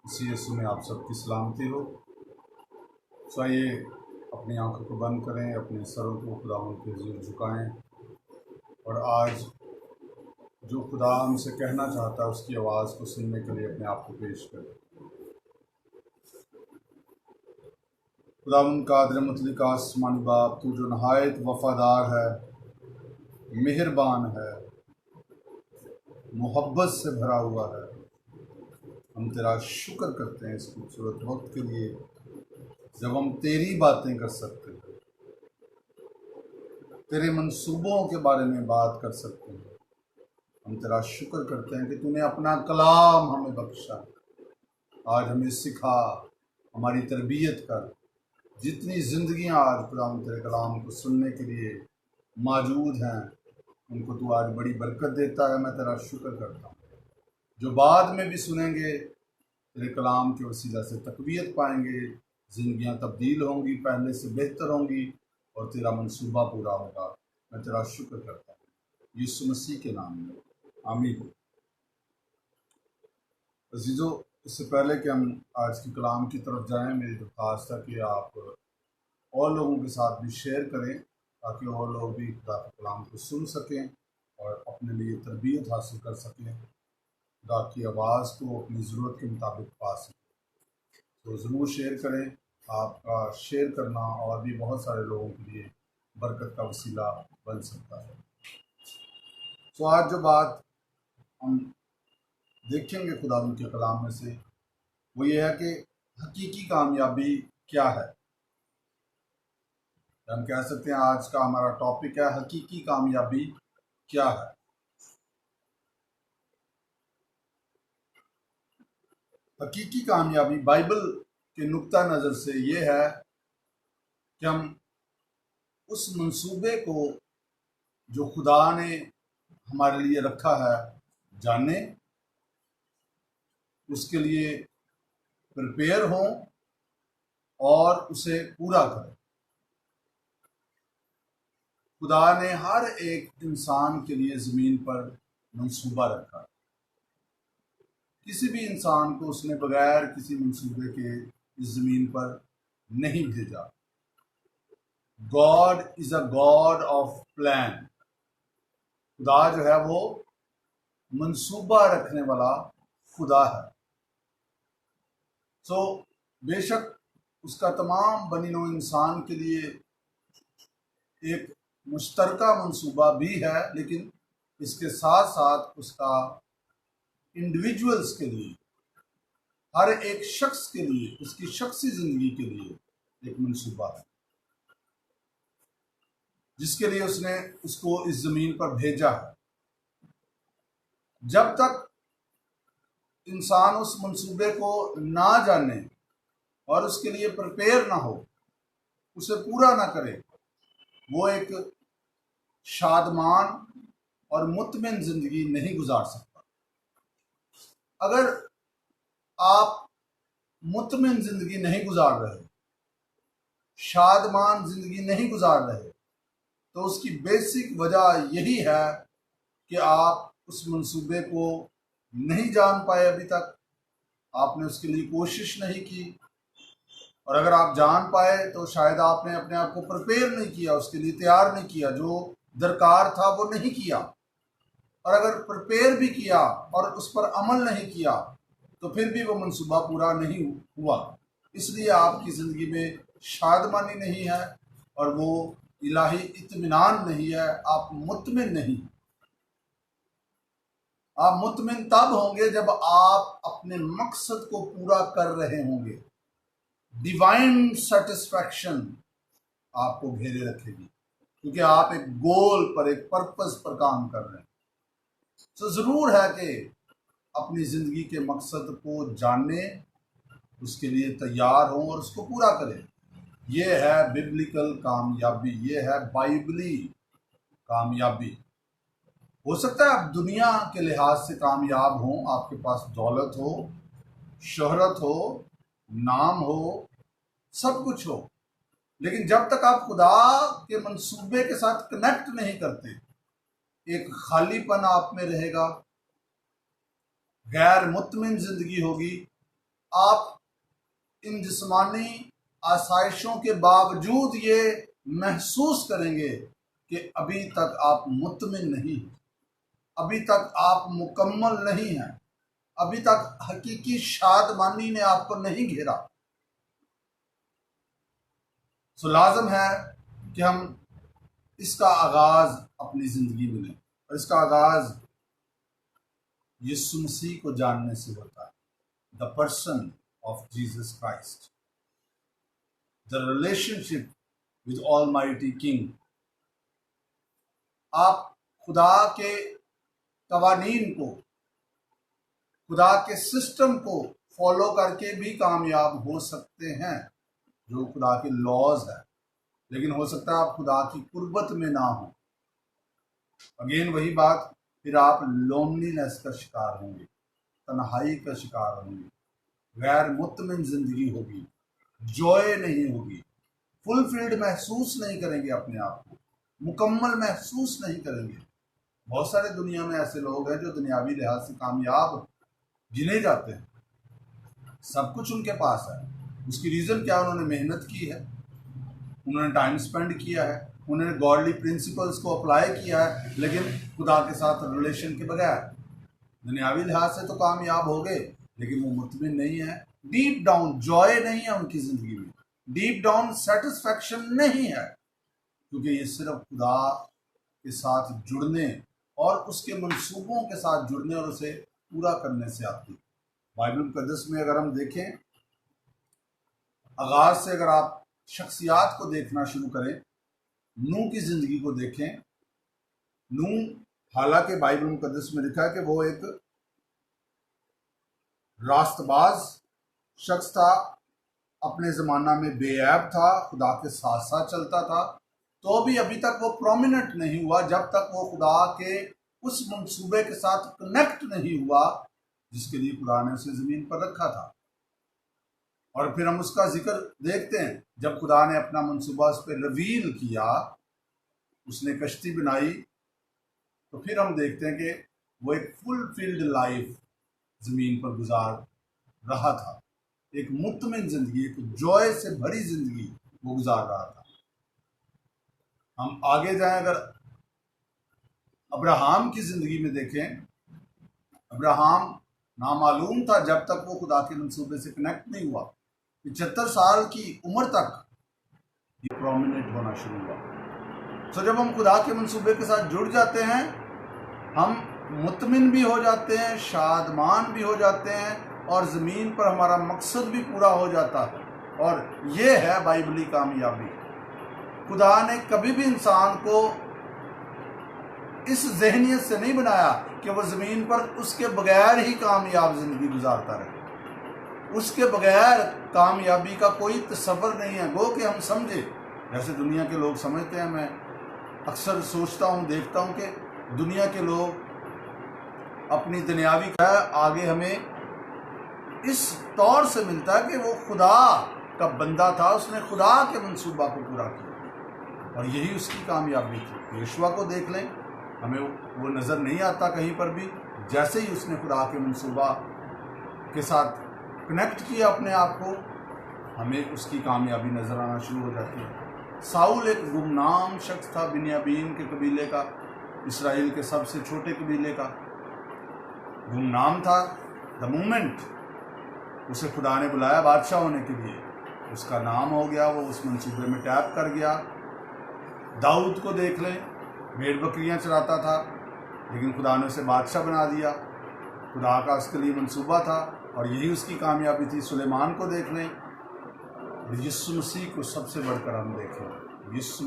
इसी यीशु में आप सबकी सलामती हो। सो आइए अपनी आंखों को बंद करें, अपने सरों को खुदावंद के हुज़ूर झुकाएं और आज जो खुदा हमसे कहना चाहता है उसकी आवाज़ को सुनने के लिए अपने आप को पेश करें। खुदावंद कादिर मुतलक आसमानी बाप, तू जो नहायत वफादार है, मेहरबान है, मोहब्बत से भरा हुआ है, हम तेरा शुक्र करते हैं इस खूबसूरत वक्त के लिए जब हम तेरी बातें कर सकते हैं, तेरे मंसूबों के बारे में बात कर सकते हैं। हम तेरा शुक्र करते हैं कि तूने अपना कलाम हमें बख्शा, आज हमें सिखा, हमारी तरबियत कर। जितनी ज़िंदगियाँ आज खुदा तेरे कलाम को सुनने के लिए मौजूद हैं, उनको तू आज बड़ी बरकत देता है। मैं तेरा शुक्र करता हूँ। जो बाद में भी सुनेंगे तेरे कलाम के वसीला से तकवीत पाएंगे, ज़िंदगियाँ तब्दील होंगी, पहले से बेहतर होंगी और तेरा मंसूबा पूरा होगा। मैं तेरा शुक्र करता हूँ यीशु मसीह के नाम में, आमीन। अजीज़ों, इससे पहले कि हम आज के कलाम की तरफ जाएं, मेरी दरख्वास्त है कि आप और लोगों के साथ भी शेयर करें ताकि और लोग भी खुदा के कलाम को सुन सकें और अपने लिए तरबियत हासिल कर सकें, खुदा की आवाज़ को अपनी ज़रूरत के मुताबिक पा सकें। तो ज़रूर शेयर करें। आपका शेयर करना और भी बहुत सारे लोगों के लिए बरकत का वसीला बन सकता है। तो आज जो बात हम देखेंगे खुदा के कलाम में से वो ये है कि हकीकी कामयाबी क्या है। हम कह सकते हैं आज का हमारा टॉपिक है हकीकी कामयाबी क्या है। हकीकी कामयाबी बाइबल के नुक्ता नज़र से ये है कि हम उस मंसूबे को जो खुदा ने हमारे लिए रखा है जाने, उसके लिए प्रिपेयर हों और उसे पूरा करें। खुदा ने हर एक इंसान के लिए ज़मीन पर मंसूबा रखा। किसी भी इंसान को उसने बगैर किसी मंसूबे के इस ज़मीन पर नहीं भेजा। God is a God of plan. खुदा जो है वो मंसूबा रखने वाला खुदा है। सो बेशक उसका तमाम बनी नौ इंसान के लिए एक मुश्तरका मंसूबा भी है, लेकिन इसके साथ साथ उसका इंडिविजुअल्स के लिए, हर एक शख्स के लिए, उसकी शख्सी ज़िंदगी के लिए एक मंसूबा है जिसके लिए उसने उसको इस ज़मीन पर भेजा है। जब तक इंसान उस मंसूबे को ना जाने और उसके लिए प्रिपेयर ना हो, उसे पूरा ना करे, वो एक शादमान और मुतमिन ज़िंदगी नहीं गुजार सकता। अगर आप मुतमिन ज़िंदगी नहीं गुजार रहे, शादमान ज़िंदगी नहीं गुजार रहे, तो उसकी बेसिक वजह यही है कि आप उस मंसूबे को नहीं जान पाए। अभी तक आपने उसके लिए कोशिश नहीं की, और अगर आप जान पाए तो शायद आपने अपने आप को प्रिपेयर नहीं किया, उसके लिए तैयार नहीं किया, जो दरकार था वो नहीं किया। और अगर प्रिपेयर भी किया और उस पर अमल नहीं किया तो फिर भी वो मंसूबा पूरा नहीं हुआ। इसलिए आपकी ज़िंदगी में शादमानी नहीं है और वो इलाही इत्मीनान नहीं है। आप मुतमिन नहीं। आप मुतमिन तब होंगे जब आप अपने मकसद को पूरा कर रहे होंगे। डिवाइन सेटिस्फैक्शन आपको घेरे रखेगी क्योंकि आप एक गोल पर, एक पर्पस पर काम कर रहे हैं। तो ज़रूर है कि अपनी ज़िंदगी के मकसद को जानने, उसके लिए तैयार हों और उसको पूरा करें। ये है बिब्लिकल कामयाबी, ये है बाइबली कामयाबी। हो सकता है आप दुनिया के लिहाज से कामयाब हों, आपके पास दौलत हो, शोहरत हो, नाम हो, सब कुछ हो, लेकिन जब तक आप खुदा के मंसूबे के साथ कनेक्ट नहीं करते, एक खालीपन आप में रहेगा, गैर मुतमिन जिंदगी होगी। आप इन जिस्मानी आसाइशों के बावजूद ये महसूस करेंगे कि अभी तक आप मुतमिन नहीं हैं, अभी तक आप मुकम्मल नहीं हैं, अभी तक हकीकी शादमानी ने आपको नहीं घेरा। सो लाजम है कि हम इसका आगाज अपनी जिंदगी में लें, और इसका आगाज यीशु मसीह को जानने से होता है। The person of Jesus Christ, the relationship with almighty king. आप खुदा के कवानीन को, खुदा के सिस्टम को फॉलो करके भी कामयाब हो सकते हैं, जो खुदा के लॉज है, लेकिन हो सकता है आप खुदा की कुर्बत में ना हो। अगेन वही बात, फिर आप लोनलीनेस का शिकार होंगे, तन्हाई का शिकार होंगे, गैर मुतमिन जिंदगी होगी, जॉय नहीं होगी, फुलफिल्ड महसूस नहीं करेंगे, अपने आप को मुकम्मल महसूस नहीं करेंगे। बहुत सारे दुनिया में ऐसे लोग हैं जो दुनियावी लिहाज से कामयाब गिने जाते हैं, सब कुछ उनके पास है। उसकी रीज़न क्या? उन्होंने मेहनत की है, उन्होंने टाइम स्पेंड किया है, उन्होंने गॉडली प्रिंसिपल्स को अप्लाई किया है, लेकिन खुदा के साथ रिलेशन के बगैर दुनियावी लिहाज से तो कामयाब हो गए, लेकिन वो मुतमिन नहीं है। डीप डाउन जॉय नहीं है उनकी ज़िंदगी में, डीप डाउन सेटिस्फैक्शन नहीं है, क्योंकि ये सिर्फ खुदा के साथ जुड़ने और उसके मंसूबों के साथ जुड़ने और उसे पूरा करने से आती है। बाइबल मुकद्दस में अगर हम देखें, आगाज से अगर आप शख्सियात को देखना शुरू करें, नूह की ज़िंदगी को देखें। नूह, हालांकि बाइबल मुकद्दस में लिखा है कि वो एक रास्तबाज शख्स था, अपने ज़माना में बेऐब था, खुदा के साथ साथ चलता था, तो भी अभी तक वो प्रोमिनेंट नहीं हुआ जब तक वो खुदा के उस मंसूबे के साथ कनेक्ट नहीं हुआ जिसके लिए खुदा ने उसे ज़मीन पर रखा था। और फिर हम उसका जिक्र देखते हैं, जब खुदा ने अपना मंसूबा उस पर रिवील किया, उसने कश्ती बनाई, तो फिर हम देखते हैं कि वो एक फुलफिल्ड लाइफ ज़मीन पर गुजार रहा था, एक मुतमिन ज़िंदगी, एक जॉय से भरी ज़िंदगी वो गुजार रहा था। हम आगे जाएं, अगर अब्राहम की ज़िंदगी में देखें, अब्राहम नामालूम था जब तक वो खुदा के मंसूबे से कनेक्ट नहीं हुआ। 75 साल की उम्र तक ये प्रोमिनेंट होना शुरू हुआ। सो जब हम खुदा के मंसूबे के साथ जुड़ जाते हैं, हम मुतमिन भी हो जाते हैं, शादमान भी हो जाते हैं, और ज़मीन पर हमारा मकसद भी पूरा हो जाता है। और ये है बाइबली कामयाबी। खुदा ने कभी भी इंसान को इस जहनियत से नहीं बनाया कि वह ज़मीन पर उसके बगैर ही कामयाब ज़िंदगी गुजारता रहे। उसके बगैर कामयाबी का कोई तसव्वुर नहीं है। गो कि हम समझे जैसे दुनिया के लोग समझते हैं। मैं अक्सर सोचता हूँ, देखता हूँ कि दुनिया के लोग अपनी दुनियावी का आगे हमें इस तौर से मिलता है कि वो खुदा का बंदा था, उसने खुदा के मंसूबा को पूरा किया, और यही उसकी कामयाबी थी। यीशुआ को देख लें, हमें वो नज़र नहीं आता कहीं पर भी। जैसे ही उसने खुदा के मंसूबा के साथ कनेक्ट किया अपने आप को, हमें उसकी कामयाबी नज़र आना शुरू हो जाती है। साउल एक गुमनाम शख्स था, बिन्यामीन के कबीले का, इसराइल के सबसे छोटे कबीले का गुमनाम था। द मोमेंट उसे खुदा ने बुलाया बादशाह होने के लिए, उसका नाम हो गया, वो उस मंसूबे में टैप कर गया। दाऊद को देख लें, भेड़ बकरियां चराता था, लेकिन खुदा ने उसे बादशाह बना दिया। खुदा का उसके लिए मंसूबा था, और यही उसकी कामयाबी थी। सुलेमान को देख लें, यीशु मसीह को सबसे बढ़कर हम देखें। यीशु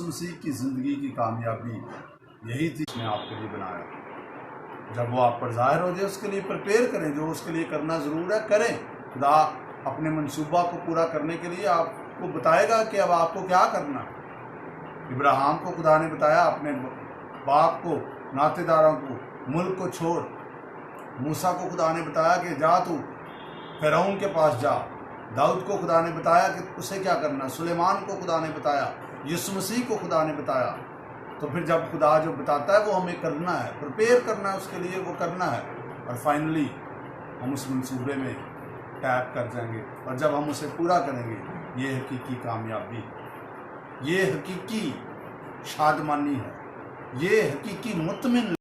मसीह की ज़िंदगी की कामयाबी यही थी, उसने आपके लिए बनाया। जब वो आप पर ज़ाहिर हो जाए, उसके लिए प्रिपेयर करें, जो उसके लिए करना ज़रूर है करें। खुदा अपने मंसूबा को पूरा करने के लिए आपको बताएगा कि अब आपको क्या करना है। इब्राहिम को खुदा ने बताया, अपने बाप को, नातेदारों को, मुल्क को छोड़। मूसा को खुदा ने बताया कि जा तू फ़िरौन के पास जा। दाऊद को खुदा ने बताया कि उसे क्या करना। सुलेमान को खुदा ने बताया, यीशु मसीह को खुदा ने बताया। तो फिर जब खुदा जो बताता है वो हमें करना है, प्रिपेयर करना है उसके लिए, वो करना है। और फाइनली हम उस मंसूबे में टैप कर जाएंगे, और जब हम उसे पूरा करेंगे ये हकीकी कामयाबी है, ये हकीकी शादमानी है, ये हकीकी मुतमिन